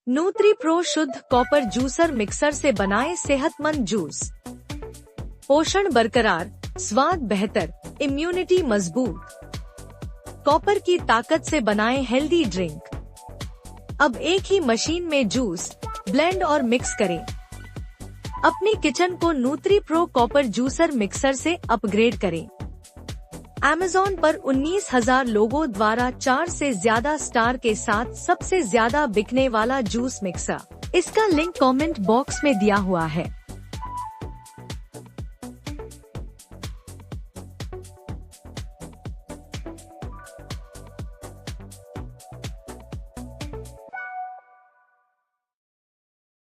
Nutri pro शुद्ध copper juicer mixer से बनाए सेहतमंद जूस। पोषण बरकरार, स्वाद बेहतर, इम्यूनिटी मजबूत। कॉपर की ताकत से बनाए हेल्दी ड्रिंक। अब एक ही मशीन में जूस, ब्लेंड और मिक्स करें। अपनी किचन को nutri pro copper juicer mixer से अपग्रेड करें। Amazon पर 19,000 लोगों द्वारा 4 से ज्यादा स्टार के साथ सबसे ज्यादा बिकने वाला जूस मिक्सर। इसका लिंक कमेंट बॉक्स में दिया हुआ है।